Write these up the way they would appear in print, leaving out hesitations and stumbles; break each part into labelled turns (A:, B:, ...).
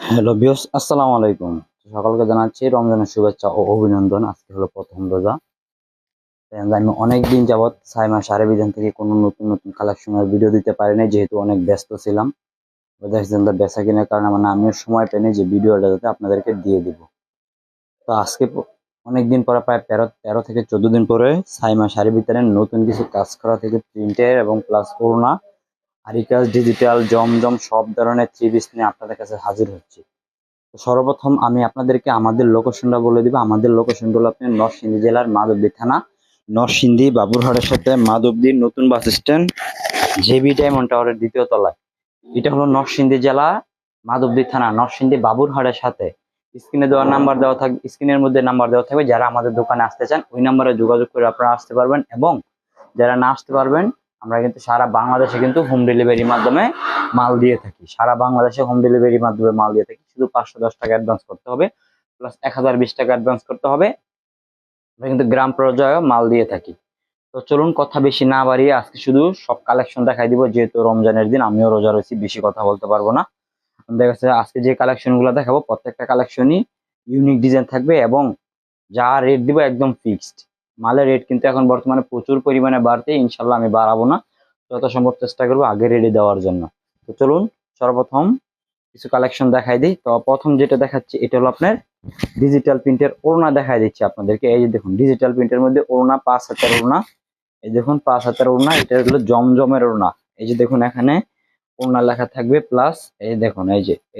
A: Hello viewers, আসসালামু আলাইকুম। সকলকে জানাচ্ছি রমজানের শুভেচ্ছা ও অভিনন্দন। আজকে হলো প্রথম রোজা। আমি অনেকদিন যাবৎ ৬ মাস সারে বিধান থেকে কোনো নতুন কালেকশনের ভিডিও দিতে পারি নাই, যেহেতু অনেক ব্যস্ত ছিলাম। বেচা কেনার কারণে মানে আমিও সময় পাইনি যে ভিডিওটা যাতে আপনাদেরকে দিয়ে দিব। তো আজকে অনেকদিন পরে প্রায় ১৩ থেকে ১৪ দিন পরে ৬ মাস সারে বিতানের নতুন কিছু কাজ করা থেকে প্রিন্টের এবং প্লাস ওড়না, আরিকাস, ডিজিটাল, জমজম সব ধরনের থ্রি পিস নিয়ে আপনাদের কাছে হাজির হচ্ছি। তো সর্বপ্রথম আমি আপনাদেরকে আমাদের লোকেশনটা বলে দিব। আমাদের লোকেশনটা হলো আপনার নরসিংদী জেলার মাধবদী থানা, নরসিংদী বাবুরহাটের সাথে মাধবদীর নতুন বাস স্ট্যান্ড, জেবি ডায়মন্ড টাওয়ারের দ্বিতীয় তলায়। এটা হলো নরসিংদী জেলা, মাধবদী থানা, নরসিংদী বাবুরহাটের সাথে। স্ক্রিনে দেওয়া নাম্বার দেওয়া থাকবে, স্ক্রিনের মধ্যে নাম্বার দেওয়া থাকবে। যারা আমাদের দোকানে আসতে চান ওই নাম্বারে যোগাযোগ করে আপনারা আসতে পারবেন, এবং যারা না আসতে পারবেন আমরা কিন্তু সারা বাংলাদেশে কিন্তু হোম ডেলিভারির মাধ্যমে মাল দিয়ে থাকি। সারা বাংলাদেশে হোম ডেলিভারির মাধ্যমে মাল দিয়ে থাকি। শুধু 510 টাকা অ্যাডভান্স করতে হবে, প্লাস 1020 টাকা অ্যাডভান্স করতে হবে। আমরা কিন্তু গ্রাম পর্যায়ে মাল দিয়ে থাকি। তো চলুন কথা বেশি না বাড়িয়ে আজকে শুধু সব কালেকশন দেখাই দিব, যেহেতু রমজানের দিন আমিও রোজা রয়েছি, বেশি কথা বলতে পারবো না। দেখা যাচ্ছে আজকে যে কালেকশন গুলো দেখাবো প্রত্যেকটা কালেকশনই ইউনিক ডিজাইন থাকবে, এবং যা রেট দিব একদম ফিক্সড। মালের রেট কিন্তু এখন বর্তমানে প্রচুর পরিমাণে বাড়তে, ইনশাল্লাহ আমি বাড়াবো না, যত সম্ভব চেষ্টা করবো আগে রেডি দেওয়ার জন্য। তো চলুন সর্বপ্রথম কিছু কালেকশন দেখাই দিই। তো প্রথম যেটা দেখাচ্ছি এটা হলো আপনার ডিজিটাল প্রিন্টের ওড়না দেখাই দিচ্ছি আপনাদেরকে। এই যে দেখুন ডিজিটাল প্রিন্টের মধ্যে ওড়না, 5 হাতের ওড়না। এই দেখুন 5 হাতের ওড়না, এটা হলো জমজমের ওড়না। এই যে দেখুন এখানে ওড়না লেখা থাকবে, প্লাস এই দেখুন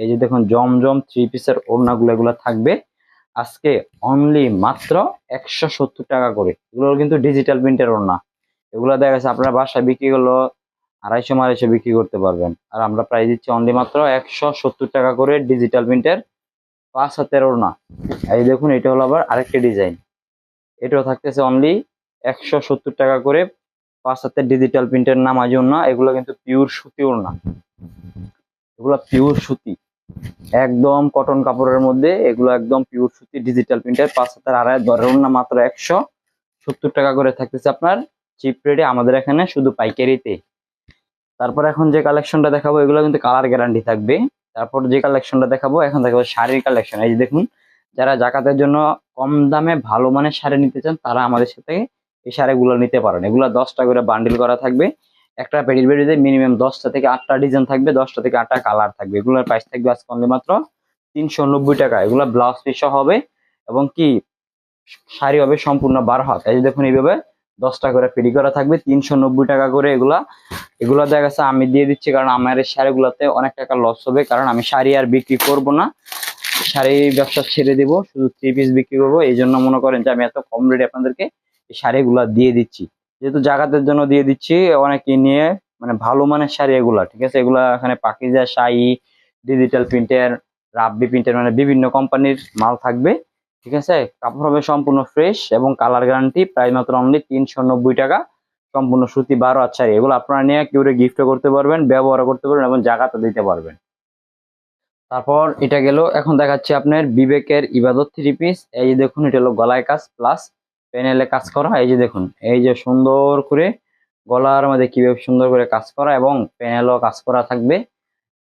A: এই যে দেখুন জমজম থ্রি পিসের ওড়না গুলো এগুলো থাকবে আজকে অনলি মাত্র 170 টাকা করে। এগুলো কিন্তু ডিজিটাল প্রিন্টের ওড়না। এগুলো দেখা গেছে আপনার বাসায় বিক্রি করলো 250-250 বিক্রি করতে পারবেন, আর আমরা প্রাইস দিচ্ছি অনলি মাত্র 170 টাকা করে ডিজিটাল প্রিন্টের 5 হাতের ওড়না। এই দেখুন এটা হলো আবার আরেকটা ডিজাইন, এটাও থাকতেছে অনলি 170 টাকা করে 5 হাতের ডিজিটাল প্রিন্টের নামাজি ওড়না। এগুলো কিন্তু পিওর সুতি ওড়না, এগুলো পিওর সুতি, একদম কটন কাপড়ের মধ্যে। এগুলো একদম পিওর সুতি ডিজিটাল প্রিন্টের 5 হাতের আড়াই দরের ওড়না, মাত্র 170 টাকা করে থাকতেছে আপনার চিপ রেটে আমাদের এখানে শুধু পাইকারিতে। তারপর এখন যে কালেকশনটা দেখাবো এগুলো কিন্তু কালার গ্যারান্টি থাকবে। তারপর যে কালেকশনটা দেখাবো এখন দেখাবো শাড়ির কালেকশন। এই যে দেখুন, যারা জাকাতের জন্য কম দামে ভালো মানের শাড়ি নিতে চান তারা আমাদের সাথে এই শাড়িগুলো নিতে পারেন। এগুলো 10টা করে বান্ডিল করা থাকবে। একটা পেটির বেডিতে মিনিমাম 10টা থেকে 8টা ডিজাইন থাকবে, 10টা থেকে 8টা কালার থাকবে। এগুলোর প্রাইস থাকবে আজকে অনলি মাত্র 390 টাকা। এগুলো ব্লাউজ পিসও হবে, এবং কি শাড়ি হবে সম্পূর্ণ 12 হাত। এই যে দেখুন এইভাবে 10টা করে পেটি করা থাকবে, 390 টাকা করে। এগুলা এগুলো দেখা গেছে আমি দিয়ে দিচ্ছি, কারণ আমার এই শাড়িগুলোতে অনেক টাকা লস হবে, কারণ আমি শাড়ি আর বিক্রি করব না, শাড়ি ব্যবসা ছেড়ে দিব, শুধু থ্রি পিস বিক্রি করবো। এই জন্য মনে করেন যে আমি এত কম রেটে আপনাদেরকে এই শাড়িগুলা দিয়ে দিচ্ছি, যেহেতু জাকাতের জন্য দিয়ে দিচ্ছি। অনেকে নিয়ে মানে ভালো মানের শাড়ি এগুলা, ঠিক আছে। এগুলা এখানে পাকিজা, শাড়ি, ডিজিটাল প্রিন্টের, রাব্বি প্রিন্টের, মানে বিভিন্ন কোম্পানির মাল থাকবে, ঠিক আছে। কাপড় হবে সম্পূর্ণ ফ্রেশ এবং কালার গ্যারান্টি। প্রাইস মাত্র অনলি 390 টাকা। সম্পূর্ণ সুতি 12 হাত শাড়ি। এগুলো আপনারা নিয়ে কেউ গিফট করতে পারবেন, ব্যবহার করতে পারবেন, এবং জাকাতে দিতে পারবেন। তারপর এটা গেল, এখন দেখাচ্ছি আপনার বিবেকের ইবাদত থ্রি পিস। এই যে দেখুন এটা হলো গলায় কাজ প্লাস প্যানেলে কাজ করা। এই যে দেখুন এই যে সুন্দর করে গলার মধ্যে কিভাবে সুন্দর করে কাজ করা, এবং প্যানেলও কাজ করা থাকবে।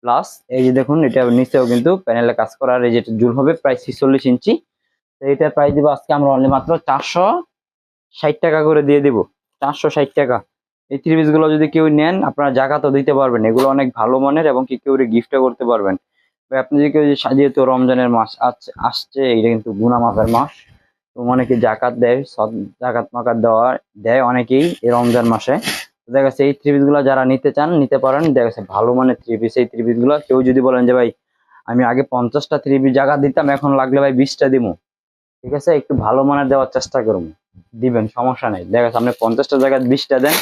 A: প্লাস এই যে দেখুন এটা নিচেও কিন্তু প্যানেলে কাজ করা। আর এই যেটা জুল হবে প্রায় 46 ইঞ্চি। তো এটা প্রাইস দিব আজকে আমরা অনলি মাত্র 460 টাকা করে দিয়ে দিব। 460 টাকা। এই থ্রি পিস গুলো যদি কেউ নেন আপনারা জাকাতও দিতে পারবেন। এগুলো অনেক ভালো মানের, এবং কি কেউ গিফটও করতে পারবেন। আপনি যদি কেউ যেহেতু রমজানের মাস আসছে, এটা কিন্তু গুনা মাফের মাস, তো অনেকে জাকাত দেয়, জাকাত মাকাত দেয় অনেকেই এই রমজান মাসে। দেখা যাচ্ছে এই থ্রি পিস গুলো যারা নিতে চান নিতে পারেন। দেখা যাচ্ছে ভালো মানের থ্রি পিস। এই থ্রি পিস গুলো কেউ যদি বলেন যে ভাই আমি আগে 50টা থ্রি পিস জাকাত দিতাম, এখন লাগলে ভাই 20টা দিব, ঠিক আছে, একটু ভালো মানের দেওয়ার চেষ্টা করুন, দিবেন, সমস্যা নেই। দেখা যাচ্ছে আপনি 50টা জায়গায় 20টা দেন,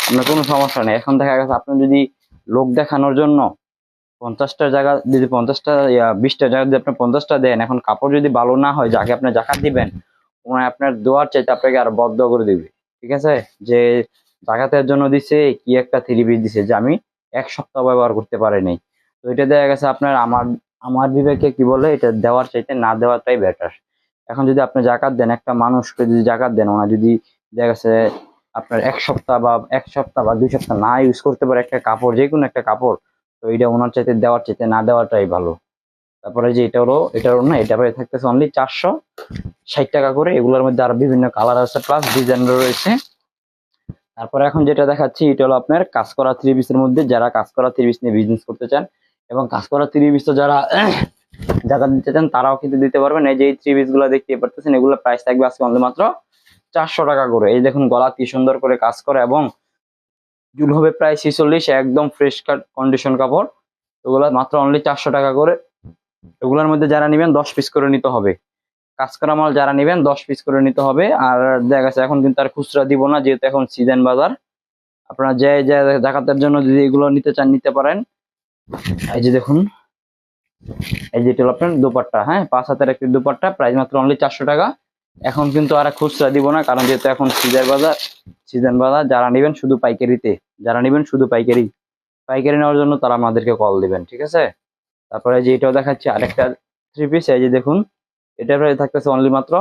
A: আপনার কোনো সমস্যা নেই। এখন দেখা গেছে আপনি যদি লোক দেখানোর জন্য 50টা জায়গা যদি 50টা 20টা জায়গা যদি আপনি 50টা দেন, এখন কাপড় যদি ভালো না হয়, যাকে আপনি জাকাত দিবেন ওনার আপনার দোয়ার চাইতে আপনাকে আর বদ্ধ করে দিবে, ঠিক আছে। যে জাকাতের জন্য দিছে কি একটা থ্রি পিস দিছে, যে আমি 1 সপ্তাহ ব্যবহার করতে পারি নাই। তো এটা দেখা গেছে আপনার আমার আমার বিবেকে কি বলে, এটা দেওয়ার চাইতে না দেওয়াটাই বেটার। এখন যদি আপনি জাকাত দেন, একটা মানুষকে যদি জাকাত দেন, ওনা যদি দেখা গেছে আপনার 1 সপ্তাহ বা 2 সপ্তাহ না ইউজ করতে পারে একটা কাপড়, যে কোনো একটা কাপড়, তো এটা ওনার চাইতে দেওয়ার চাইতে না দেওয়াটাই ভালো। তারপরে যে এটারও না, এটা প্রাইস থাকতেছে অনলি 460 টাকা করে। এগুলোর মধ্যে আরো বিভিন্ন কালার আছে প্লাস ডিজাইন রয়েছে। তারপরে এখন যেটা দেখাচ্ছি এটা হলো আপনার কাজ করা থ্রি পিসের মধ্যে, যারা কাজ করা থ্রি পিস নিয়ে বিজনেস করতে চান এবং কাজ করা থ্রি পিস তো যারা জায়গা দিতে চান তারাও কিন্তু দিতে পারবেন। এই যে এই থ্রি পিস গুলো দেখতে পারতেছেন, এগুলো প্রাইস থাকবে আজকে অনলি মাত্র 400 টাকা করে। এই দেখুন গলা কি সুন্দর করে কাজ করে এবং জুল হবে প্রায় 46, একদম ফ্রেশ কাট কন্ডিশন কাপড়। এগুলো মাত্র অনলি 400 টাকা করে। এগুলোর মধ্যে যারা নেবেন 10 পিস করে নিতে হবে। কাজ করা মাল যারা নেবেন 10 পিস করে নিতে হবে। আর দেখা গেছে এখন কিন্তু আর খুচরা দিব না, যেহেতু এখন সিজন বাজার। আপনারা যে জাকাতের জন্য যদি এগুলো নিতে চান নিতে পারেন। এই যে দেখুন, এই যেটা হলো আপনার দোপাট্টা, হ্যাঁ 5 হাতের একটি দোপাট্টা, প্রাইস মাত্র অনলি 400 টাকা। এখন কিন্তু আর খুচরা দিব না, কারণ যেহেতু এখন সিজন বাজার। যারা নেবেন শুধু পাইকারিতে, যারা নেবেন শুধু পাইকারি নেওয়ার জন্য তারা আমাদেরকে কল দিবেন, ঠিক আছে। তারপরে যে এটাও দেখাচ্ছি আরেকটা থ্রি পিস, এই যে দেখুন এটা প্রাইস থাকতেছে অনলি মাত্র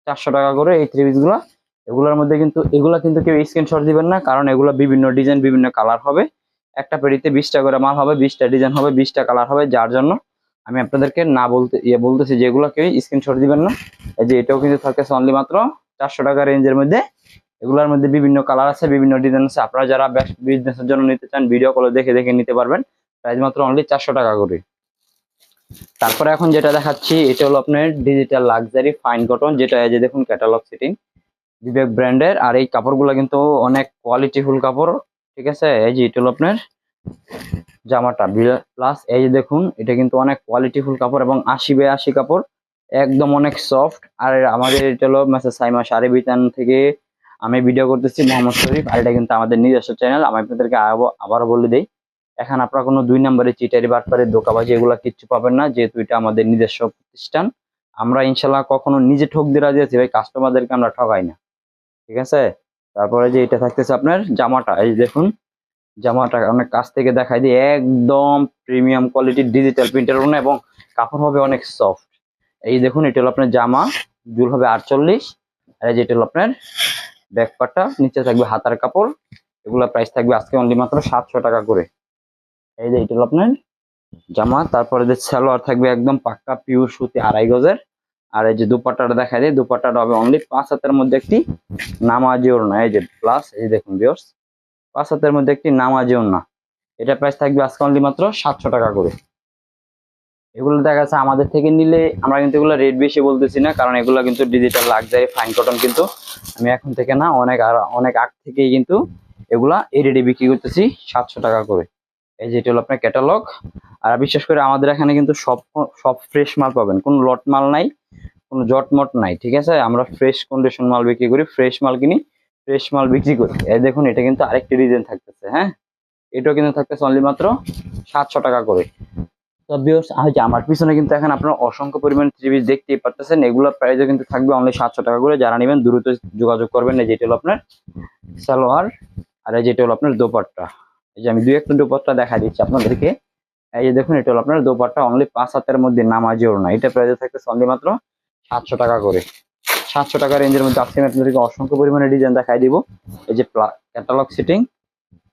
A: 400 টাকা করে। এই থ্রি পিস গুলা, এগুলা কিন্তু কেউ স্ক্রিনশট দিবেন না, কারণ এগুলো বিভিন্ন ডিজাইন বিভিন্ন কালার হবে। একটা পেটিতে 20টা করে মাল হবে, 20টা ডিজাইন হবে, 20টা কালার হবে, যার জন্য আমি আপনাদেরকে না বলতেছি যে এগুলো কেউ স্ক্রিনশট দিবেন না। এই যে এটাও কিন্তু থাকতেছে অনলি মাত্র 400 টাকা রেঞ্জের মধ্যে। এগুলোর মধ্যে বিভিন্ন কালার আছে, বিভিন্ন ডিজাইন আছে। আপনারা যারা বিজনেসের জন্য নিতে চান ভিডিও কলে দেখে দেখে নিতে পারবেন, প্রাইস মাত্র অনলি 400 টাকা করে। তারপরে এখন যেটা দেখাচ্ছি এটা হলো আপনার ডিজিটাল লাক্সারি ফাইন কটন, যেটা এই যে দেখুন ক্যাটালগ সেটিং বিবেক ব্র্যান্ডের। আর এই কাপড়গুলো কিন্তু অনেক কোয়ালিটিফুল কাপড়, ঠিক আছে। এই যে এটা হলো আপনার জামাটা প্লাস এই যে দেখুন এটা কিন্তু অনেক কোয়ালিটিফুল কাপড় এবং 80/80 কাপড়, একদম অনেক সফট। আর আমাদের এটা হলো মেসেজ সাইমা শাড়ি বিতান থেকে আমি ভিডিও করতেছি, মোহাম্মদ শরীফ। আর এটা কিন্তু আমাদের নিজস্ব চ্যানেল। আমি আপনাদেরকে আবারও বলে দিই, এখন আপনারা কোনো 2 নম্বরে চিটারি বাটপারি ধোঁকাবাজি এগুলা কিচ্ছু পাবেন না, যেহেতু এটা আমাদের নিজস্ব প্রতিষ্ঠান। আমরা ইনশাল্লাহ কখনো নিজে ঠক দিয়ে রাজি আছি ভাই, কাস্টমারদেরকে আমরা ঠকাই না, ঠিক আছে। তারপরে যে এটা থাকতেছে আপনার জামাটা, এই দেখুন জামাটা অনেক কাছ থেকে দেখাই দিই, একদম প্রিমিয়াম কোয়ালিটির ডিজিটাল প্রিন্টের ওড়না এবং কাপড় হবে অনেক সফট। এই দেখুন এটা হলো আপনার জামা, জুল হবে 48। আর এই যেটা হলো আপনার ব্যাক পার্টটা, নিচে থাকবে হাতার কাপড়। এগুলা প্রাইস থাকবে আজকে অনলি মাত্র 700 টাকা করে। এই যে এটা হলো আপনার জামা। তারপরে যে সালোয়ার থাকবে একদম পাক্কা পিওর সুতি 2.5 গজের। আর এই যে দুপাট্টাটা দেখাই দিই, দুপাট্টাটা হবে অনলি 5 হাতের মধ্যে একটি নামাজি ওড়না। এই যে প্লাস এই দেখুন ভিউয়ার্স, 5 হাতের মধ্যে একটি নামাজি ওড়না। এটা প্রাইস থাকবে আজকে অনলি মাত্র 700 টাকা করে। এগুলো দেখা যাচ্ছে আমাদের থেকে নিলে আমরা কিন্তু এগুলো রেট বেশি বলতেছি না, কারণ এগুলো কিন্তু ডিজিটাল লাক্সারি ফাইন কটন, কিন্তু আমি এখন থেকে না অনেক আগ থেকেই কিন্তু এগুলা এই রেটে বিক্রি করতেছি 700 টাকা করে। এই যে এটা হলো আপনার ক্যাটালগ। আর বিশেষ করে আমাদের এখানে কিন্তু সব ফ্রেশ মাল পাবেন, কোনো লট মাল নাই, কোনো জটমট নাই, ঠিক আছে। আমরা ফ্রেশ কন্ডিশন মাল বিক্রি করি, ফ্রেশ মাল কিনি, ফ্রেশ মাল বিক্রি করি। এই দেখুন এটা কিন্তু আরেকটি ডিজাইন থাকতেছে, হ্যাঁ এটাও কিন্তু থাকতেছে অনলি মাত্র 700 টাকা করে। তো ভিউয়ার্স আমার পিছনে কিন্তু এখন আপনারা অসংখ্য পরিমাণ থ্রি পিস দেখতেই পারতেছেন, এগুলোর প্রাইসও কিন্তু থাকবে অনলি 700 টাকা করে। যারা নেবেন দ্রুত যোগাযোগ করবেন। এই যেটা হলো আপনার সালোয়ার, আর এই যেটা হলো আপনার দোপাট্টা। এই যে আমি দুই একটা দোপাট্টা দেখা দিচ্ছি আপনাদেরকে। এই যে দেখুন এটা হলো আপনার দোপাট্টা, অনলি 5 হাতের মধ্যে নামাজি ওড়না। এটা প্রাইস থাকতেছে অনলি মাত্র 700 টাকা করে। 700 টাকা রেঞ্জের মধ্যে আজকে আমি আপনাদেরকে অসংখ্য পরিমাণে ডিজাইন দেখাই দিব। এই যে ক্যাটালগ সেটিং,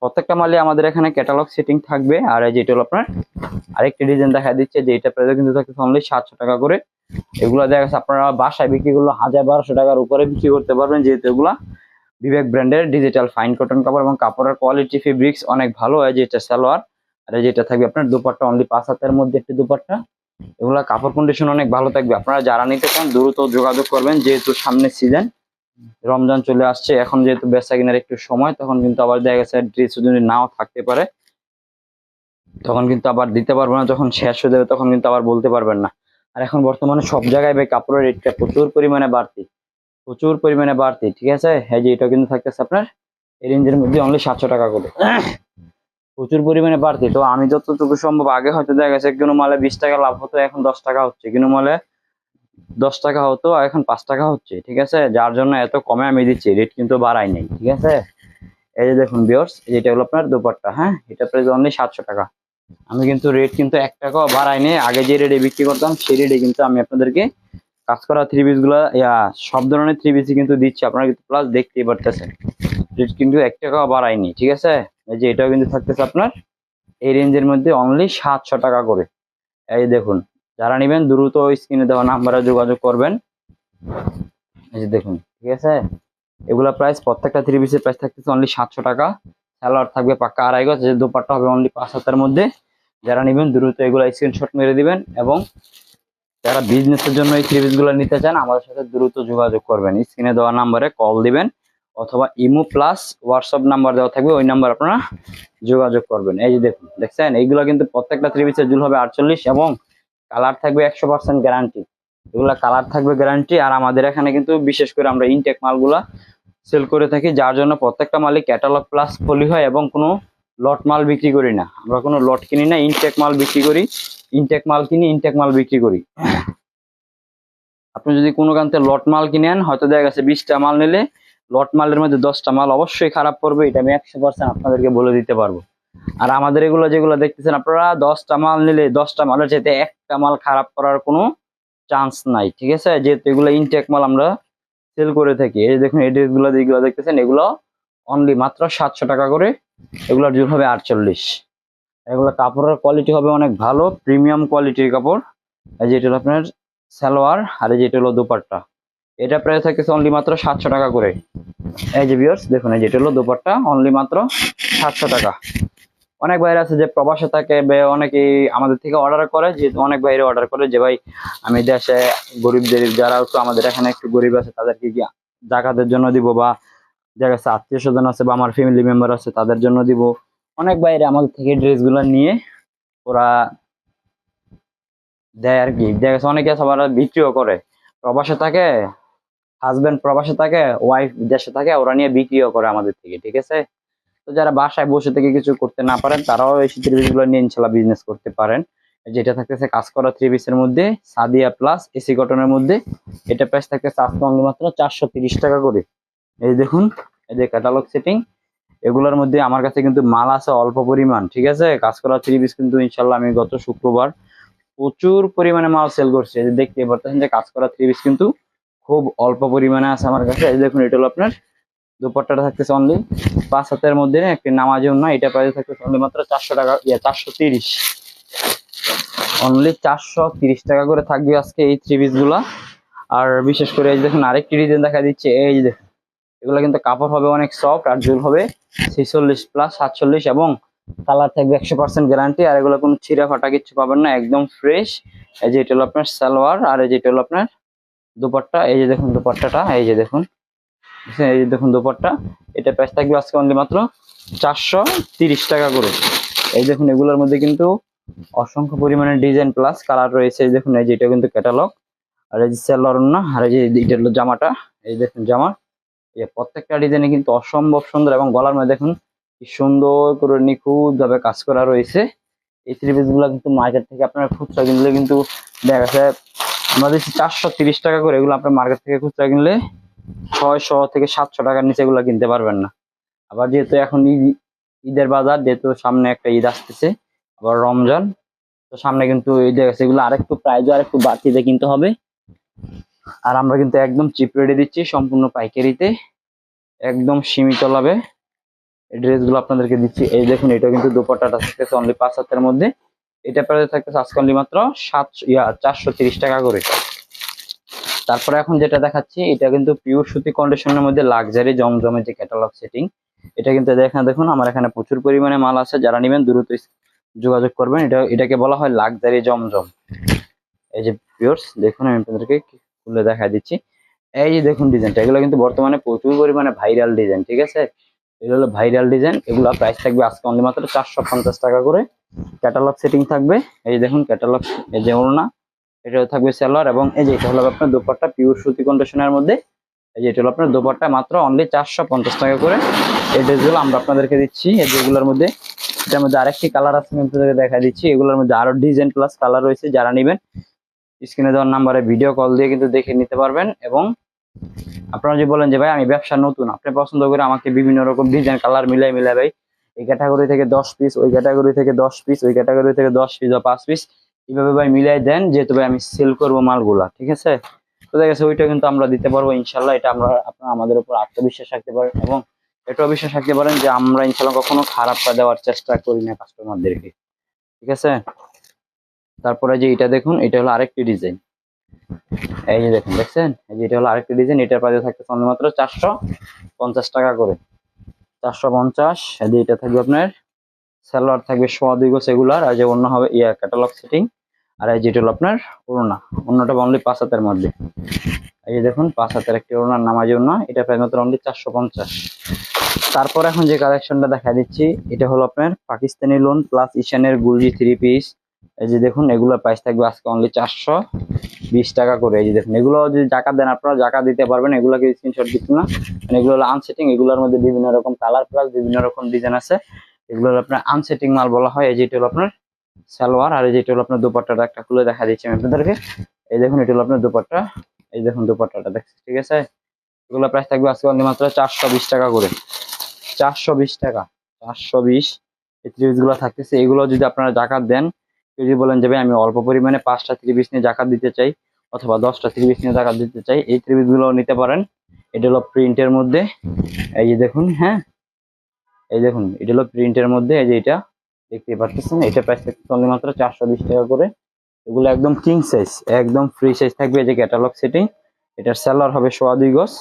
A: প্রত্যেকটা মালে আমাদের এখানে ক্যাটালগ সেটিং থাকবে। আর এই যে এটা হলো আপনার আরেকটি ডিজাইন দেখা দিচ্ছে, যে এটা প্রাইস কিন্তু থাকতেছে অনলি 700 টাকা করে। এগুলো দেখা যাচ্ছে আপনারা বাসায় বিক্রি করলে 1000-1200 টাকার উপরে বিক্রি করতে পারবেন, যেহেতু এগুলা বিবেক ব্র্যান্ডের ডিজিটাল ফাইন কটন কাপড় এবং কাপড়ের কোয়ালিটি ফেব্রিক্স অনেক ভালো হয়। যেটা সালোয়ার, আর যেটা থাকবে আপনার দুপাট্টা, অনলি 5 হাতের মধ্যে একটি দুপাট্টা। এগুলা কাপড় কন্ডিশন অনেক ভালো থাকবে। আপনারা যারা নিতে চান দ্রুত যোগাযোগ করবেন, যেহেতু সামনে সিজন রমজান চলে আসছে, এখন যেহেতু বেচা কেনার একটু সময়, তখন কিন্তু আবার দেখা গেছে ড্রেস যদি নাও থাকতে পারে, তখন কিন্তু আবার দিতে পারবো না, যখন শেষ হয়ে যাবে তখন কিন্তু আবার বলতে পারবেন না। আর এখন বর্তমানে সব জায়গায় ভাই কাপড়ের রেটটা প্রচুর পরিমাণে বাড়তি, ঠিক আছে। হ্যাঁ যে এটা কিন্তু থাকতেছে আপনার এই রেঞ্জের মধ্যে অনলি 700 টাকা করে, প্রচুর পরিমাণে বাড়তি। তো আমি যতটুকু সম্ভব, আগে হয়তো দেখা গেছে কোনো মালে 20 টাকা লাভ হতো, এখন 10 টাকা হচ্ছে, কোনো মালে 10 টাকা হতো এখন 5 টাকা হচ্ছে, ঠিক আছে। যার জন্য এত কমে আমি দিচ্ছি, রেট কিন্তু বাড়াই নাই, ঠিক আছে। এই যে দেখুন ভিউয়ার্স, যেটা হলো আপনার দুপাট্টা, হ্যাঁ এটা প্রাইস অনলি 700 টাকা। আমি কিন্তু রেট কিন্তু 1 টাকাও বাড়াই নেই, আগে যে রেটে বিক্রি করতাম সেই রেটে কিন্তু আমি আপনাদেরকে কাজ করা থ্রি পিস গুলা সব ধরনের থ্রি পিসই কিন্তু দিচ্ছি, আপনারা কিন্তু প্লাস দেখতেই পারতেছেন, রেট কিন্তু 1 টাকাও বাড়াইনি, ঠিক আছে। এই যে এটাও কিন্তু থাকতেছে আপনার এই রেঞ্জের মধ্যে অনলি 700 টাকা করে। এই দেখুন যারা নেবেন দ্রুত স্ক্রিনে দেওয়া নাম্বারে যোগাযোগ করবেন। এই যে দেখুন, ঠিক আছে, এগুলা প্রাইস প্রত্যেকটা থ্রি পিসের প্রাইস থাকতেছে অনলি 700 টাকা। সালোয়ার থাকবে পাক্কা আড়াই গজ, যে দোপাট্টা হবে অনলি 5 হাতের মধ্যে। যারা নেবেন দ্রুত এগুলা স্ক্রিনশট মেরে দিবেন, এবং যারা বিজনেসের জন্য এই থ্রি পিসগুলো নিতে চান আমাদের সাথে দ্রুত যোগাযোগ করবেন। স্ক্রিনে দেওয়া নাম্বারে কল দিবেন, অথবা ইমো প্লাস হোয়াটসঅ্যাপ নাম্বার দেওয়া থাকবে, ওই নাম্বার আপনারা যোগাযোগ করবেন। এই যে দেখুন, দেখছেন এইগুলো কিন্তু প্রত্যেকটা থ্রি পিসের জুল হবে 48, এবং কালার থাকবে 100% গ্যারান্টি। এগুলা কালার থাকবে গ্যারান্টি। আর আমাদের এখানে কিন্তু বিশেষ করে আমরা ইনটেক মালগুলা সেল করে থাকি, যার জন্য প্রত্যেকটা মালই ক্যাটালগ প্লাস পলি হয়, এবং কোনো লট মাল বিক্রি করি না। আমরা কোনো লট কিনি না, ইনটেক মাল বিক্রি করি, ইনটেক মাল কিনি, ইনটেক মাল বিক্রি করি। আপনি যদি কোনো কান্তে লট মাল কিনেন, হয়তো দেখা গেছে 20টা মাল নিলে লট মালের মধ্যে 10টা মাল অবশ্যই খারাপ পড়বে, এটা আমি 100% আপনাদেরকে বলে দিতে পারবো। আর আমাদের এগুলো যেগুলো দেখতেছেন আপনারা, 10টা মাল নিলে 10টা মালের চাইতে একটা মাল খারাপ করার কোনো চান্স নাই, ঠিক আছে, যেহেতু এগুলো ইনটেক মাল আমরা সেল করে থাকি। এই দেখুন এই ড্রেসগুলো যেগুলো দেখতেছেন, এগুলো অনলি মাত্র 700 টাকা করে। এগুলোর জুল হবে 48। এগুলো কাপড়ের কোয়ালিটি হবে অনেক ভালো, প্রিমিয়াম কোয়ালিটির কাপড়। এই যে এটা হলো আপনার সালোয়ার, আর এই যে এটা হলো দোপাট্টা। এটা প্রায় থাকতেছে অনলি মাত্র 700 টাকা করে। এই যে ভিউয়ার্স দেখুন, এই যে এটা হলো দোপাট্টা, অনলি মাত্র 700 টাকা। অনেক ভাইরা আছে যে প্রবাসে থাকে, অনেকেই আমাদের থেকে অর্ডার করে, যে অনেক ভাইরা অর্ডার করে যে ভাই আমি দেশে গরিবদের, যারা একটু আমাদের এখানে একটু গরিব আছে তাদেরকে কি জাকাতের জন্য দিব, বা দেখা যাচ্ছে আত্মীয় স্বজন আছে বা আমার ফ্যামিলি মেম্বার আছে তাদের জন্য দিব। অনেক বাইরে আমাদের থেকে ড্রেসগুলো নিয়ে ওরা দেয় আর কি। দেখা গেছে অনেকে আছে আবার বিক্রিও করে, প্রবাসে থাকে, হাজবেন্ড প্রবাসে থাকে, ওয়াইফ দেশে থাকে, ওরা নিয়ে বিক্রিও করে আমাদের থেকে, ঠিক আছে। তো যারা বাসায় বসে থেকে কিছু করতে না পারেন, তারাও এই থ্রি পিস গুলো নিয়ে ইনশাল্লাহ বিজনেস করতে পারেন। যেটা থাকতেছে কাজ করা থ্রি পিসের মধ্যে, সাদিয়া প্লাস এসি কটনের মধ্যে। এটা প্রাইস থাকতেছে আজকে অনলি মাত্র 430 টাকা করে। এই দেখুন, এই যে ক্যাটালগ সেটিং, এগুলোর মধ্যে আমার কাছে কিন্তু মাল আছে অল্প পরিমাণ, ঠিক আছে। কাজ করা থ্রি পিস কিন্তু ইনশাল্লাহ আমি গত শুক্রবার প্রচুর পরিমাণে মাল সেল করছি। এই যে দেখতে পাচ্ছেন যে কাজ করা থ্রি পিস কিন্তু খুব অল্প পরিমাণে আছে আমার কাছে। এই দেখুন, এটা হলো আপনার দুপাট্টাটা থাকতেছে অনলি 5 হাতের মধ্যে, একটি নামাজি ওড়না। এটা প্রাইস থাকতেছে অনলি মাত্র 400 টাকা, 430, অনলি 430 টাকা করে থাকবে আজকে এই থ্রি পিস গুলা। আর বিশেষ করে এই দেখুন আরেকটি ডিজাইন দেখা দিচ্ছে, এই যে দেখুন, এগুলো কিন্তু কাপড় হবে অনেক সফট, আর জুল হবে 46 প্লাস 47, এবং কালার থাকবে 100% গ্যারান্টি। আর এগুলো কোনো ছিঁড়া ফাটা কিছু পাবেন না, একদম ফ্রেশ। এই যে এটা হলো আপনার সালোয়ার, আর এই যে এটা হলো আপনার দুপাট্টা। এই যে দেখুন দুপাট্টাটা, এই যে দেখুন, এই যে দেখুন দুপাট্টা। এটা প্রাইস থাকবে আজকে অনলি মাত্র 430 টাকা করে। এই দেখুন এগুলোর মধ্যে কিন্তু অসংখ্য পরিমাণে ডিজাইন প্লাস কালার রয়েছে। এই দেখুন, এই যে এটা কিন্তু ক্যাটালগ, আর এই যে সালোয়ার না, আর এই যে এটা হলো জামাটা। এই দেখুন জামা, প্রত্যেকটা ডিজাইনে কিন্তু অসম্ভব সুন্দর, এবং গলার মধ্যে দেখুন কি সুন্দর করে নিখুঁত ভাবে কাজ করা রয়েছে। এই থ্রি পিস গুলা কিন্তু মার্কেট থেকে আপনার খুচরা কিনলে কিন্তু দেখা যাচ্ছে আমরা দিচ্ছি 430 টাকা করে। এগুলো আপনার মার্কেট থেকে খুচরা কিনলে 600 থেকে 700 টাকার নিচে এগুলো কিনতে পারবেন না। আবার যেহেতু এখন ঈদের বাজার, যেহেতু সামনে একটা ঈদ আসতেছে, আবার রমজান, তো সামনে কিন্তু এই দেখা যাচ্ছে এগুলো আরেকটু প্রাইস আরেকটু বাড়তিতে কিনতে হবে। আর আমরা কিন্তু একদম চিপ রেটে দিচ্ছি, সম্পূর্ণ পাইকারিতে, একদম সীমিত লাভে এই ড্রেসগুলো আপনাদেরকে দিচ্ছি। এই দেখুন, এটা কিন্তু দুপাট্টাটা থাকতেছে অনলি 5 হাতের মধ্যে। এটা প্রাইস থাকতেছে আজকে অনলি মাত্র 430 টাকা করে। তারপরে এখন যেটা দেখাচ্ছি, এটা কিন্তু পিওর সুতি কন্ডিশনের মধ্যে লাক্সারি জমজমের যে ক্যাটালগ সেটিং। এটা কিন্তু দেখুন আমার এখানে প্রচুর পরিমাণে মাল আছে, যারা নেবেন দ্রুত যোগাযোগ করবেন। এটাকে বলা হয় লাক্সারি জমজম। এই যে পিওর্স দেখুন, আমি আপনাদেরকে খুলে দেখা দিচ্ছি। এই যে দেখুন ডিজাইনটা, এগুলো কিন্তু বর্তমানে প্রচুর পরিমাণে ভাইরাল ডিজাইন, ঠিক আছে। এগুলো হলো ভাইরাল ডিজাইন। এগুলো প্রাইস থাকবে আজকে অনলি মাত্র 450 টাকা করে। ক্যাটালগ সেটিং থাকবে। এই যে দেখুন ক্যাটালগ, এই যে ওড়না, এটা থাকবে সালোয়ার, এবং এই যে এটা হলো আপনার দুপাট্টা পিওর সুতি কন্ডিশনের মধ্যে। এই যে এটা হলো আপনার দুপাট্টা, মাত্র অনলি 450 টাকা করে। এই ড্রেসগুলো আমরা আপনাদেরকে দিচ্ছি। এই যেগুলোর মধ্যে, এটার মধ্যে আরেকটি কালার আছে, আমি আপনাদেরকে দেখা দিচ্ছি। এগুলোর মধ্যে আরো ডিজাইন প্লাস কালার রয়েছে। যারা নেবেন স্ক্রিনে দেওয়ার নাম্বারে ভিডিও কল দিয়ে কিন্তু দেখে নিতে পারবেন। এবং আপনারা যদি বলেন যে ভাই আমি ব্যবসা নতুন, আপনি পছন্দ করে আমাকে বিভিন্ন রকম ডিজাইন কালার মিলাই ভাই এই ক্যাটাগরি থেকে 10 পিস, ওই ক্যাটাগরি থেকে 10 পিস, ওই ক্যাটাগরি থেকে 10 পিস বা 5 পিস, এইভাবে ভাই মিলাই দেন, যেহেতু ভাই আমি সেল করবো মালগুলা, ঠিক আছে। তো দেখা গেছে ওইটা কিন্তু আমরা দিতে পারবো ইনশাল্লাহ। এটা আমরা আপনারা আমাদের উপর আত্মবিশ্বাস রাখতে পারেন, এবং এটাও বিশ্বাস রাখতে পারেন যে আমরা ইনশাল্লাহ কখনো খারাপটা দেওয়ার চেষ্টা করি না কাস্টমারদেরকে, ঠিক আছে। তারপরে যে এটা দেখুন, এটা হলো আরেকটি ডিজাইন। এই যে দেখুন, দেখছেন, এই যে এটা হলো আরেকটি ডিজাইন। এটার প্রাইস থাকবে মাত্র 450 টাকা করে, 450। এই যে এটা থাকবে আপনার সালোয়ার থাকবে সোয়া 2 গজ এগুলার, আর যে অন্য হবে ক্যাটালগ সেটিং। আর এই যেটা হলো আপনার ওড়নাটা অনলি 5 হাতের মধ্যে। এই যে দেখুন 5 হাতের একটি ওড়নার নামাজি ওড়না, এটা প্রাইস মাত্র অনলি 450। তারপর এখন যে কালেকশনটা দেখা দিচ্ছি, এটা হলো আপনার পাকিস্তানি লোন প্লাস ঈশানের গুলজি 3 পিস। এই যে দেখুন, এগুলোর প্রাইস থাকবে আজকে অনলি 420 টাকা করে। এই যে দেখুন, এগুলো যদি জাকাত দেন আপনারা জাকাত দিতে পারবেন, এগুলোকে স্ক্রিনশট দিচ্ছি না, মানে এগুলো হলো আনসেটিং। এগুলোর মধ্যে বিভিন্ন রকম কালার প্লাস বিভিন্ন রকম ডিজাইন আছে, এগুলো আপনার আনসেটিং মাল বলা হয়। এই যেটা হলো আপনার সালোয়ার, আর এই যেটা হলো আপনার দুপাট্টাটা একটা খুলে দেখা দিচ্ছি আমি আপনাদেরকে। এই দেখুন, এটা হলো আপনার দুপাট্টা। এই দেখুন দুপাট্টাটা দেখছেন, ঠিক আছে। এগুলো প্রাইস থাকবে আজকে অনলি মাত্র 420 টাকা করে, 420 টাকা, 420। এই 3 পিস গুলো থাকতেছে। এগুলো যদি আপনারা জাকাত দেন, যদি বলেন যে ভাই আমি অল্প পরিমাণে 5টা 3 পিস নিয়ে জাকাত দিতে চাই, অথবা 10টা 3 পিস নিয়ে জাকাত দিতে চাই, এই 3 পিস গুলো নিতে পারেন। এটা হলো প্রিন্টের মধ্যে। এই যে দেখুন, হ্যাঁ, এই দেখুন, এটা হলো প্রিন্টের মধ্যে। এই যে এটা দেখতে পাচ্ছেন, এটা প্রাইস থাকছে অনলি মাত্র 420 টাকা করে। এগুলো একদম কিং সাইজ, একদম ফ্রি সাইজ থাকবে। এই যে ক্যাটালগ সেটিং, এটার সেলার হবে সোয়া 2 গজ,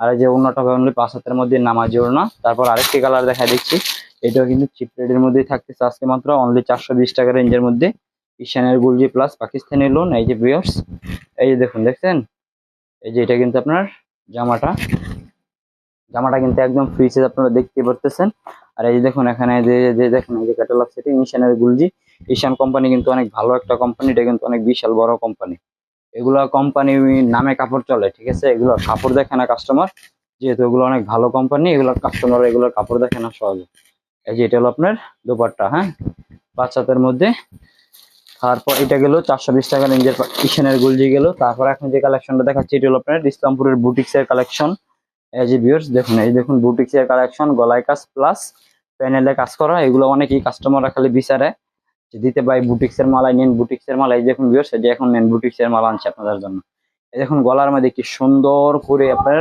A: আর এই যে ওড়নাটা হবে অনলি 5 হাতের মধ্যে নামাজি ওড়না। তারপর আরেকটি কালার দেখা দিচ্ছি, এটাও কিন্তু চিপ রেটের মধ্যেই থাকতেছে আজকে মাত্র অনলি 420 টাকা রেঞ্জের মধ্যে। ঈশানের গুলজি প্লাস পাকিস্তানি লোন। এই যে ভিউয়ার্স, এই যে দেখুন, দেখছেন, এই যে এটা কিন্তু আপনার জামাটা কিন্তু একদম ফ্রি সাইজ আপনারা দেখতে পারতেছেন। আর এই যে দেখুন, এখানে যে দেখুন, এই যে ক্যাটালগ সেটিং ঈশানের গুলজি। ঈশান কোম্পানি কিন্তু অনেক ভালো একটা কোম্পানি, এটা কিন্তু অনেক বিশাল বড় কোম্পানি। এগুলা কোম্পানি নামে কাপড় চলে, ঠিক আছে। এগুলো কাপড় দেখে না কাস্টমার, যেহেতু এগুলো অনেক ভালো কোম্পানি, এগুলোর কাস্টমার এগুলোর কাপড় দেখে না সহজে। এই যে এটা হলো আপনার দুপাট্টা, হ্যাঁ, 5 হাতের মধ্যে। তারপর এটা গেল 420 টাকা রেঞ্জের ঈশানের গুলজি গেল। তারপর এখন যে কালেকশনটা দেখাচ্ছি, এটা হলো আপনার ইসলামপুরের বুটিক্স এর কালেকশন। এই যে ভিউয়ার্স দেখুন, এই দেখুন বুটিক্স এর কালেকশন, গলায় কাজ প্লাস প্যানেলে কাজ করা। এগুলো অনেকেই কাস্টমাররা খালি বিচারে যে দিতে ভাই বুটিক্স এর মালাই নেন, বুটিক্স এর মাল। এই দেখুন ভিউয়ার্স, এই যে এখন নেন বুটিক্স এর মাল আনছে আপনাদের জন্য। এই দেখুন গলার মধ্যে কি সুন্দর করে আপনার,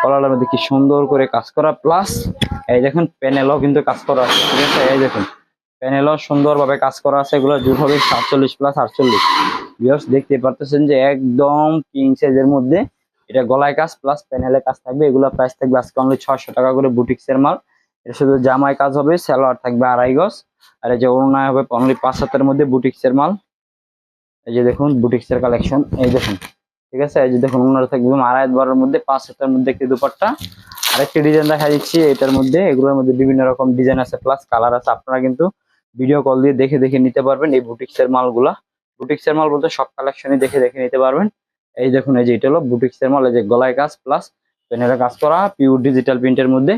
A: গলার মধ্যে কি সুন্দর করে কাজ করা, প্লাস এই দেখুন প্যানেলও কিন্তু কাজ করা আছে, ঠিক আছে। এই দেখুন প্যানেলও সুন্দরভাবে কাজ করা আছে। এগুলো জুট হবে 47 প্লাস 48। ভিউয়ার্স দেখতে পারতেছেন যে একদম কিং সাইজের মধ্যে, এটা গলায় কাজ প্লাস প্যানেলে কাজ থাকবে। এগুলো প্রাইস থাকবে আজকে অনলি 600 টাকা করে বুটিক্স এর মাল। এটা শুধু জামায় কাজ হবে, সালোয়ার থাকবে 2.5 গজ, আর এই যে ওড়না হবে অনলি 5 হাতের মধ্যে বুটিক্স এর মাল। এই যে দেখুন বুটিক্স এর কালেকশন, এই দেখুন, ঠিক আছে। এই যে দেখুন ওড়নাটা থাকবে 2.5 বারের মধ্যে 5 হাতের মধ্যে একটি দুপাট্টা। আরেকটি ডিজাইন দেখা দিচ্ছি এটার মধ্যে। এগুলোর মধ্যে বিভিন্ন রকম ডিজাইন আছে প্লাস কালার আছে, আপনারা কিন্তু ভিডিও কল দিয়ে দেখে দেখে নিতে পারবেন এই বুটিক্স এর মালগুলা। বুটিক্স এর মাল বলতে সব কালেকশনই দেখে দেখে নিতে পারবেন। এই দেখুন, এই যে এটা হলো বুটিক্স এর মাল। এই যে গলায় কাজ প্লাস প্যানেলে কাজ করা পিওর ডিজিটাল প্রিন্টের মধ্যে।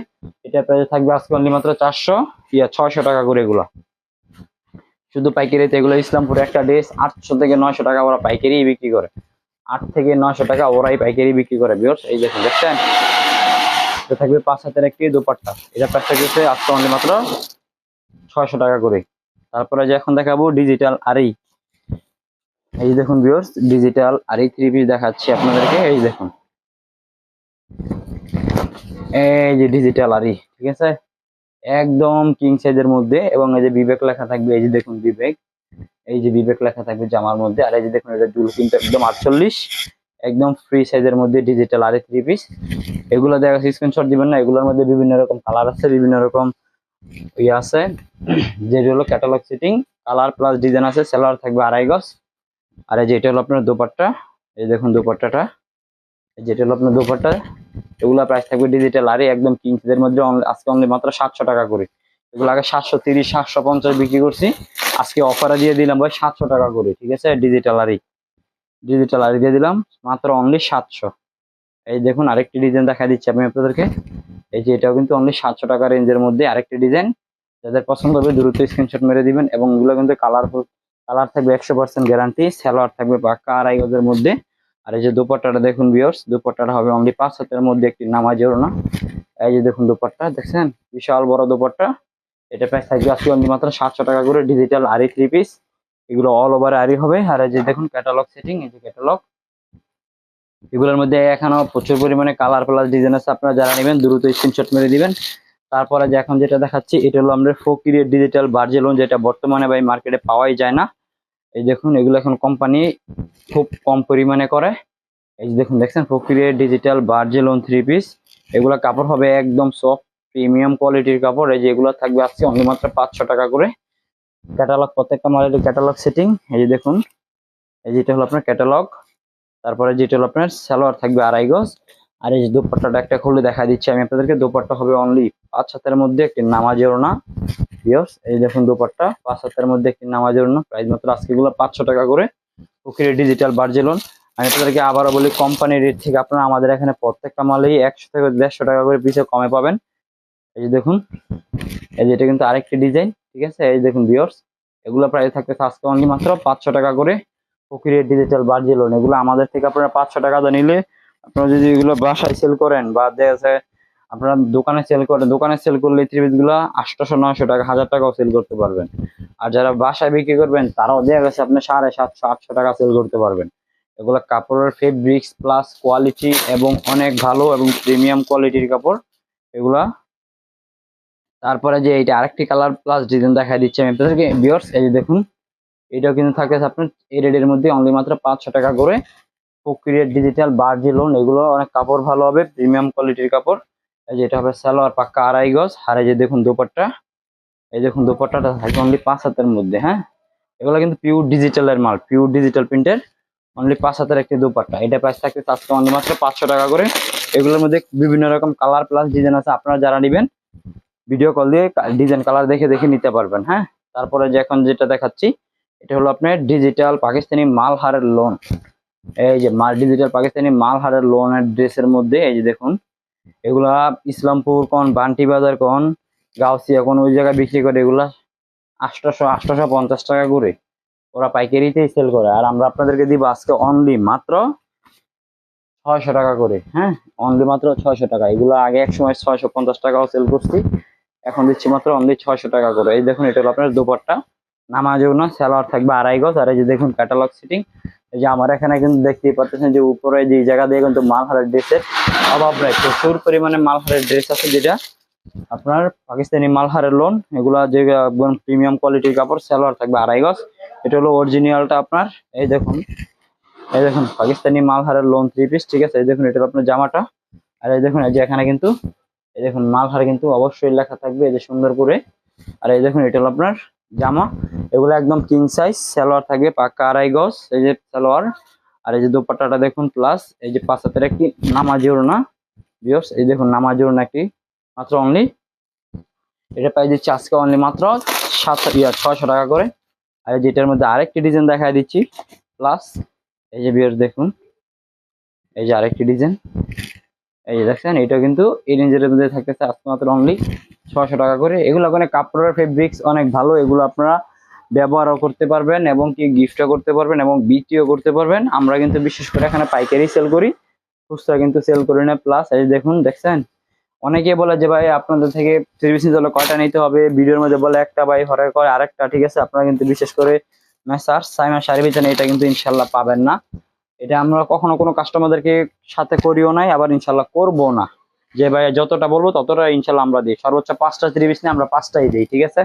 A: এটা প্রাইস থাকবে আজকে অনলি মাত্র 600 টাকা করে। এগুলো শুধু পাইকারিতে, এগুলো ইসলামপুরে একটা ড্রেস 800 থেকে 900 টাকা ওরা পাইকারি বিক্রি করে, 8 থেকে 900 টাকা ওরাই পাইকারি বিক্রি করে ভিউয়ার্স। এই দেখুন, দেখছেন, এটা থাকবে 5 হাতের একটি দুপাট্টা। এটা প্রাইস থাকবে আজকে অনলি মাত্র 600 টাকা করে। তারপরে যে এখন দেখাবো ডিজিটাল আরি। এই দেখুন ভিউয়ার্স, ডিজিটাল আরি 3 পিস দেখাচ্ছি আপনাদেরকে। এই দেখুন, এই যে ডিজিটাল আরি, ঠিক আছে, একদম কিং সাইজের মধ্যে, এবং এই যে বিবেক লেখা থাকবে। এই যে দেখুন বিবেক, এই যে বিবেক লেখা থাকবে জামার মধ্যে। আর এই যে দেখুন, এটা দুল কিন্তু একদম 48, একদম ফ্রি সাইজের মধ্যে ডিজিটাল আরি 3 পিস। এগুলো দেখা স্ক্রিনশট দিবেন না, এগুলোর মধ্যে বিভিন্ন রকম কালার আছে, বিভিন্ন রকম ইয়ে আছে। যেটা হলো catalogue setting, colour plus design আছে। সালোয়ার থাকবে 2.5 গজ, আর এই যে এটা হলো আপনার দোপাট্টা। এই দেখুন দোপাট্টাটা, যেটা হলো আপনার দোপাট্টা। এগুলা প্রাইস থাকবে ডিজিটাল আরি একদম কিংসের মধ্যে আজকে অনলি মাত্র 700 টাকা করে। এগুলো আগে 730 750 বিক্রি করছি, আজকে অফারে দিয়ে দিলাম ভাই 700 টাকা করে, ঠিক আছে। ডিজিটাল আরি দিয়ে দিলাম মাত্র অনলি 700। এই দেখুন আরেকটি ডিজাইন দেখা দিচ্ছি আমি আপনাদেরকে। এই যে এটাও কিন্তু অনলি 700 টাকা রেঞ্জের মধ্যে আরেকটি ডিজাইন। যাদের পছন্দ হবে দ্রুত স্ক্রিনশট মেরে দিবেন, এবং এগুলো কিন্তু কালারফুল, কালার থাকবে 100% গ্যারান্টি। সালোয়ার থাকবে পাক্কা 2.5 গজের মধ্যে। আর এই যে দুপাট্টাটা দেখুন ভিউয়ার্স, দুপাট্টাটা হবে অনলি 5 হাতের মধ্যে একটি নামাজি ওড়না। এই যে দেখুন দুপাট্টা, দেখছেন বিশাল বড় দুপাট্টা। এটা প্রাইস থাকবে আজকে অনলি মাত্র 700 টাকা করে। ডিজিটাল আরি 3 পিস, এগুলো অল ওভার আরি হবে। আর এই যে দেখুন ক্যাটালগ সেটিং, এই যে ক্যাটালগ, এগুলোর মধ্যে এখনো প্রচুর পরিমাণে কালার প্লাস ডিজাইন আছে। আপনারা যারা নেবেন দ্রুত স্ক্রিনশট মেরে দিবেন। তারপরে যে এখন যেটা দেখাচ্ছি, এটা হলো আমরা ফকিরের ডিজিটাল বার্জেলন, যেটা বর্তমানে ভাই মার্কেটে পাওয়াই যায় না। এই দেখুন এগুলো এখন কোম্পানি খুব কম পরিমাণে করে। এই যে দেখুন দেখছেন ফকিরের ডিজিটাল বার্জেলন 3 পিস। এগুলা কাপড় হবে একদম সফট প্রিমিয়াম কোয়ালিটির কাপড়। এই যে এগুলো থাকবে আজকে অনলি মাত্র 500 টাকা করে। ক্যাটালগ প্রত্যেকটা মালের ক্যাটালগ সেটিং। এই যে দেখুন এই যেটা হলো আপনার ক্যাটালগ। তারপরে যেটা হলো আপনার সালোয়ার থাকবে 2.5 গজ। আর এই যে দোপাট্টাটা একটা খুলে দেখা দিচ্ছি আমি আপনাদেরকে। দোপাট্টা হবে অনলি 5 হাতের মধ্যে একটি নামাজি ওড়না। এই দেখুন দোপাট্টা 5 হাতের মধ্যে একটি নামাজি ওড়না। প্রাইস মাত্র আজকে এগুলো 500 টাকা করে। ফকিরের ডিজিটাল বার্জেলন। আমি আপনাদেরকে আবারও বলি কোম্পানির রেট থেকে আপনারা আমাদের এখানে প্রত্যেকটা মালেই 100 থেকে 150 টাকা করে পিছে কমে পাবেন। এই যে দেখুন এই যে এটা কিন্তু আরেকটি ডিজাইন, ঠিক আছে। এই দেখুন ভিউয়ার্স এগুলো প্রাইস থাকবে আজকে অনলি মাত্র 500 টাকা করে। ফকিরের ডিজিটাল বার্জেলন এগুলো আমাদের থেকে আপনারা 500 টাকা দিয়ে নিলে আপনারা যদি এগুলো বাসায় সেল করেন বা দেখা যায় আপনারা দোকানে সেল করেন, দোকানে সেল করলে এই থ্রি পিস গুলো 800 900 টাকা 1000 টাকাও সেল করতে পারবেন। আর যারা বাসায় বিক্রি করবেন তারাও দেখা গেছে আপনি 750 800 টাকা সেল করতে পারবেন। এগুলো কাপড়ের ফেব্রিক্স প্লাস কোয়ালিটি এবং অনেক ভালো এবং প্রিমিয়াম কোয়ালিটির কাপড় এগুলা। তারপরে যে এইটা আরেকটি কালার প্লাস ডিজাইন দেখা দিচ্ছি আমি আপনাদেরকে ভিউয়ার্স। এই যে দেখুন এটাও কিন্তু থাকে আপনার এই রেটের মধ্যে অনলি মাত্র 500 টাকা করে। ফকিরের ডিজিটাল বার্জেলন এগুলো অনেক কাপড় ভালো হবে প্রিমিয়াম কোয়ালিটির কাপড়। এই যে এটা হবে সালোয়ার পাক্কা 2.5 গজ। আর এই যে দেখুন দোপাট্টা, এই দেখুন দোপাট্টাটা থাকবে অনলি 5 হাতের মধ্যে। হ্যাঁ এগুলো কিন্তু পিওর ডিজিটালের মাল, পিওর ডিজিটাল প্রিন্টের। অনলি 5 হাতের একটি দোপাট্টা। এটা প্রাইস থাকবে আজকে অনলি মাত্র 500 টাকা করে। এগুলোর মধ্যে বিভিন্ন রকম কালার প্লাস ডিজাইন আছে, আপনারা যারা নেবেন ভিডিও কল দিয়ে ডিজাইন কালার দেখে দেখে নিতে পারবেন। হ্যাঁ তারপরে যে এখন যেটা দেখাচ্ছি এটা হলো আপনার ডিজিটাল পাকিস্তানি মালহারের লোন। এই যে ডিজিটাল পাকিস্তানি মালহারের লোনের ড্রেসের মধ্যে এই যে দেখুন এগুলা ইসলামপুর কোন বান্টি বাজার কোন গাউসিয়া কোন ওই জায়গায় বিক্রি করে এগুলা 850 টাকা করে। ওরা পাইকারিতেই সেল করে আর আমরা আপনাদেরকে দিব আজকে অনলি মাত্র 600 টাকা করে। হ্যাঁ অনলি মাত্র 600 টাকা। এগুলো আগে এক সময় 650 টাকাও সেল করছি, এখন দিচ্ছি মাত্র অনলি 600 টাকা করে। এই দেখুন এটা হলো আপনার দোপাট্টা নামাজেও না, সালোয়ার থাকবে 2.5 গজ। আর এই যে দেখুন ক্যাটালগ সিটিং। এই যে আমার এখানে কিন্তু দেখতেই পাচ্ছেন যে উপরে যে জায়গা দিয়ে কিন্তু মালহারের ড্রেসের অভাব নাই, প্রচুর পরিমাণে মালহারের ড্রেস আছে যেটা আপনার পাকিস্তানি মালহারের লোন। এগুলা যে একদম প্রিমিয়াম কোয়ালিটির কাপড়। সালোয়ার থাকবে 2.5 গজ। এটা হলো অরিজিনালটা আপনার। এই দেখুন এই দেখুন পাকিস্তানি মালহারের লোন 3 পিস, ঠিক আছে। এই দেখুন এটা হলো আপনার জামাটা। আর এই দেখুন এই যে এখানে কিন্তু এই দেখুন মালহার কিন্তু অবশ্যই লেখা থাকবে এই যে সুন্দর করে। আর এই দেখুন এটা হলো আপনার জামা। এগুলো একদম কিং সাইজ। সালোয়ার থাকবে পাক্কা 2.5 গজ। এই যে সালোয়ার। আর এই যে দোপাট্টাটা দেখুন প্লাস এই যে 5 হাতের একটি নামাজি ওড়না ভিউয়ার্স। এই দেখুন নামাজি ওড়না একটি মাত্র অনলি এটা পাই দিচ্ছি আজকে অনলি মাত্র 600 টাকা করে। আর যেটার মধ্যে আরেকটি ডিজাইন দেখাই দিচ্ছি প্লাস এই যে ভিউয়ার্স দেখুন এই যে আরেকটি ডিজাইন। এই যে দেখছেন এটা কিন্তু এই রেঞ্জের মধ্যে থাকতেছে আজকে মাত্র অনলি 600 টাকা করে। এগুলো অনেক কাপড়ের ফেব্রিক্স অনেক ভালো। এগুলো আপনারা ব্যবহারও করতে পারবেন এবং কি গিফটও করতে পারবেন এবং বিক্রিও করতে পারবেন। আমরা কিন্তু বিশেষ করে এখানে পাইকারি সেল করি, খুচরা কিন্তু সেল করি না। প্লাস এই দেখুন দেখছেন অনেকে বলে যে ভাই আপনাদের থেকে থ্রি পিস নিতে হলে কয়টা নিতে হবে, ভিডিওর মধ্যে বলে একটা, ভাই হরে কয় আরেকটা, ঠিক আছে। আপনারা কিন্তু বিশেষ করে মেসার্স সাইমা শাড়ি বিতানে এটা কিন্তু ইনশাল্লাহ পাবেন না। এটা আমরা কখনো কোনো কাস্টমারদেরকে সাথে করিও নাই, আবার ইনশাল্লাহ করবো না। যে ভাই যতটা বলবো ততটা ইনশাল্লাহ আমরা দিই। সর্বোচ্চ 5টা থ্রি পিস নিয়ে আমরা 5টাই দিই, ঠিক আছে।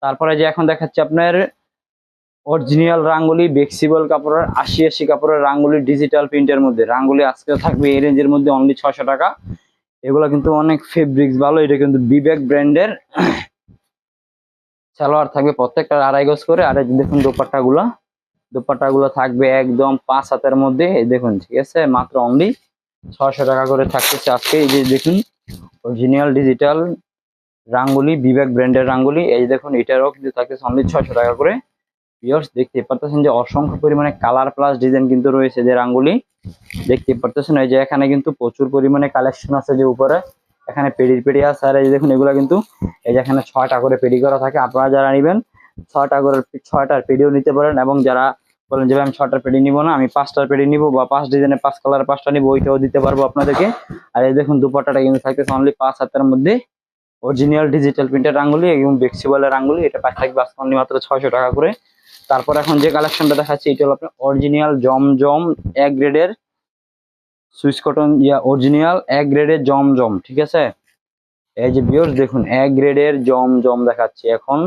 A: তারপরে যে এখন দেখাচ্ছি আপনার অরিজিনাল রাঙ্গুলি ফ্লেক্সিবল কাপড়ের 80 কাপড়ের রাঙ্গুলি ডিজিটাল প্রিন্টের মধ্যে রাঙ্গুলি আজকে থাকবে এই রেঞ্জের মধ্যে অনলি 600 টাকা। এগুলো কিন্তু অনেক ফেব্রিক্স ভালো। এটা কিন্তু বিবেক ব্র্যান্ডের। সালোয়ার থাকবে প্রত্যেকটা 2.5 গজ করে। আর দেখুন দোপাট্টাগুলো থাকবে একদম 5 হাতের মধ্যে। এই দেখুন ঠিক আছে মাত্র অনলি 600 টাকা করে থাকতেছে আজকে। এই যে দেখুন অরিজিনাল ডিজিটাল রাঙ্গুলি বিবেক ব্র্যান্ডের রাঙ্গুলি। এই দেখুন এটারও কিন্তু থাকতেছে অনলি 600 টাকা করে। ভিউয়ার্স দেখতে পারতেছেন যে অসংখ্য পরিমাণে কালার প্লাস ডিজাইন কিন্তু রয়েছে যে রাঙ্গুলি দেখতে পারতেছেন। এই যে এখানে কিন্তু প্রচুর পরিমাণে কালেকশন আছে যে উপরে এখানে পেডি আছে। আর এই দেখুন এগুলা কিন্তু এই যে এখানে 6টা করে পেডি করা থাকে। আপনারা যারা নেবেন 6টার পেডিও নিতে পারেন এবং যারা বলেন যে আমি 6টার পেডি নিব না, আমি 5টার পেডি নিব বা 5 ডিজাইনের 5 কালার 5টা নিব, ওইটাও দিতে পারবো আপনাদেরকে। আর এই দেখুন দুপাট্টাটা কিন্তু থাকতেছে অনলি 5 হাতের মধ্যে অরিজিনাল ডিজিটাল প্রিন্টের রাঙ্গুলি এবং ফ্লেক্সিবলের রাঙ্গুলি। এটা প্রাইস থাকবে আজকে অনলি মাত্র 600 টাকা করে। তারপর এখন যে কালেকশনটা দেখাচ্ছি এটা হলো আপনার অরিজিনাল জমজম এক গ্রেডের সুইস কটন অরিজিনাল এক গ্রেডের জমজম, ঠিক আছে। এই যে ভিউয়ার্স দেখুন এক গ্রেডের জমজম দেখাচ্ছি এখন।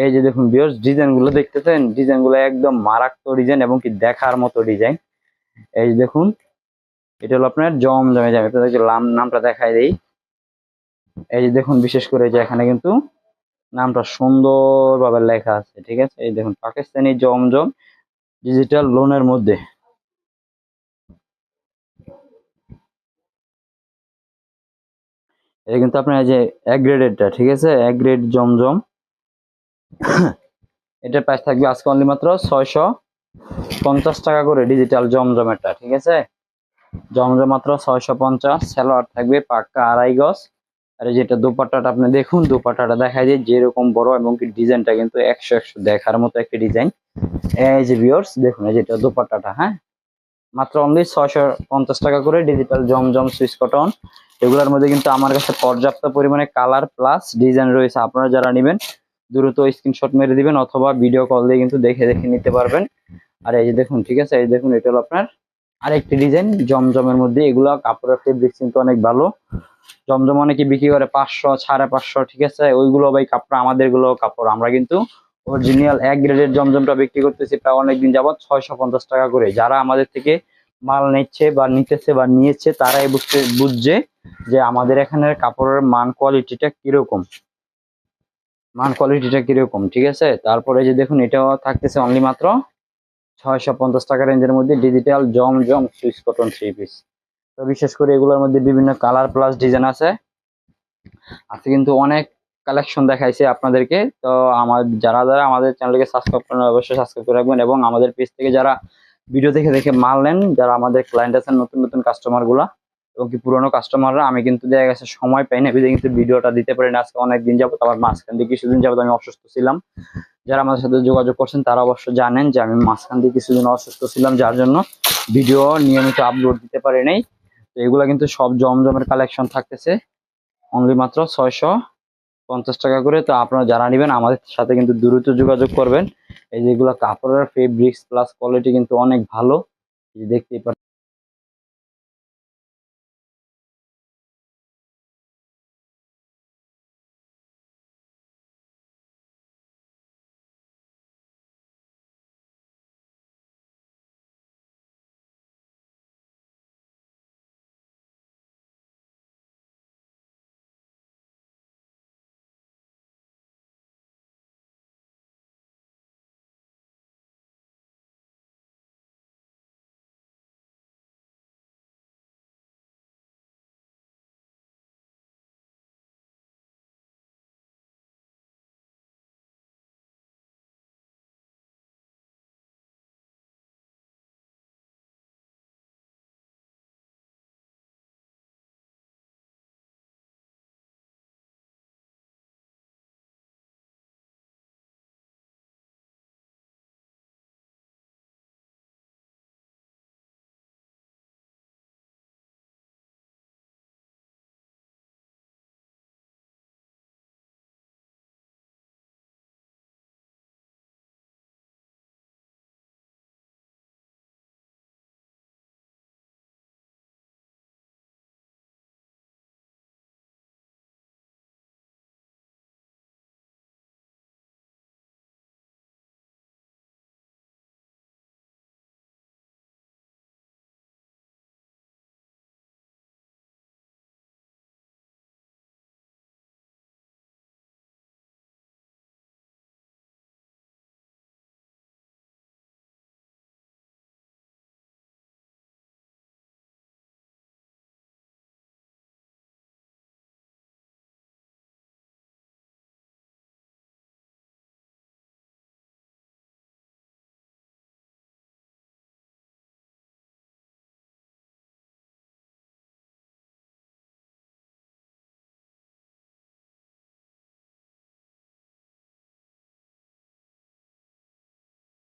A: এই যে দেখুন ভিউয়ার্স, ডিজাইন গুলো দেখতেছেন, ডিজাইন গুলো একদম মারাত্মক ডিজাইন এবং কি দেখার মতো ডিজাইন। এই যে দেখুন, এটা হলো আপনার জমজমে জামা। আপনাদেরকে নামটা দেখাই দেই। এই যে দেখুন, বিশেষ করে যে এখানে কিন্তু নামটা সুন্দরভাবে লেখা আছে, ঠিক আছে। এই দেখুন, পাকিস্তানি জমজম ডিজিটাল লোনের মধ্যে। এটা কিন্তু আপনার এই যে এক গ্রেডেরটা, ঠিক আছে, এক গ্রেড জমজম। এটার প্রাইস থাকবে আজকে অনলি মাত্র 650 টাকা করে ডিজিটাল জমজমেরটা, ঠিক আছে। জমজম মাত্র 650। সালোয়ার থাকবে পাক্কা 2.5 গজ। আর এই যেটা দোপাট্টাটা আপনি দেখুন, দোপাট্টাটা দেখাই দিয়ে যেরকম বড় এবং কি ডিজাইনটা কিন্তু 100 দেখার মতো একটা ডিজাইন। এই যে ভিউয়ার্স দেখুন, এই যেটা দোপাট্টাটা, হ্যাঁ, মাত্র অনলি 650 টাকা করে ডিজিটাল জমজম সুইস কটন। এগুলোর মধ্যে কিন্তু আমার কাছে পর্যাপ্ত পরিমাণে কালার প্লাস ডিজাইন রয়েছে। আপনারা যারা নেবেন দ্রুত স্ক্রিনশট মেরে দিবেন অথবা ভিডিও কল দিয়ে কিন্তু দেখে দেখে নিতে পারবেন। আর এই যে দেখুন, ঠিক আছে, এই দেখুন, এটা হলো আপনার আরেকটি ডিজাইন জমজমের মধ্যে। এগুলো কাপড়ের ফেব্রিক্স কিন্তু অনেক ভালো। জমজম অনেকে বিক্রি করে 500 550, ঠিক আছে। ওইগুলো ভাই কাপড়, আমাদের গুলো কাপড় আমরা কিন্তু অরিজিনাল এক গ্রেডের জমজমটা বিক্রি করতেছি প্রায় অনেকদিন যাবত 650 টাকা করে। যারা আমাদের থেকে মাল নিচ্ছে বা নিতেছে বা নিয়েছে তারাই বুঝছে যে আমাদের এখানের কাপড়ের মান কোয়ালিটিটা কিরকম, ঠিক আছে। তারপরে যে দেখুন, এটাও থাকতেছে অনলি মাত্র 650 টাকা রেঞ্জের মধ্যে ডিজিটাল জমজম সুইস কটন 3 পিস। তো বিশেষ করে এগুলোর মধ্যে বিভিন্ন কালার প্লাস ডিজাইন আছে। আজকে কিন্তু অনেক কালেকশন দেখাইছে আপনাদেরকে। তো যারা যারা আমাদের চ্যানেলকে সাবস্ক্রাইব করেন অবশ্যই সাবস্ক্রাইব করে রাখবেন, এবং আমাদের পেজ থেকে যারা ভিডিও দেখে দেখে মাল নেন, যারা আমাদের ক্লায়েন্ট আছেন, নতুন নতুন কাস্টমার গুলা এবং কি পুরোনো কাস্টমাররা, আমি কিন্তু দেখা গেছে সময় পাই না, বিধে কিন্তু ভিডিওটা দিতে পারি না আজকে অনেক দিন যাবত। আমার মাঝখান দিয়ে কিছুদিন যাবত আমি অসুস্থ ছিলাম। যারা আমাদের সাথে যোগাযোগ করছেন তারা অবশ্য জানেন যে আমি মাঝখান দিয়ে কিছুদিন অসুস্থ ছিলাম, যার জন্য ভিডিও নিয়মিত আপলোড দিতে পারি নাই। তো এগুলা কিন্তু সব জমজমের কালেকশন থাকতেছে অনলি মাত্র 650 টাকা করে। তো আপনারা যারা নেবেন আমাদের সাথে কিন্তু দ্রুত যোগাযোগ করবেন। এই যেগুলো কাপড়ের ফেব্রিক্স প্লাস কোয়ালিটি কিন্তু অনেক ভালো, দেখতেই পাচ্ছেন।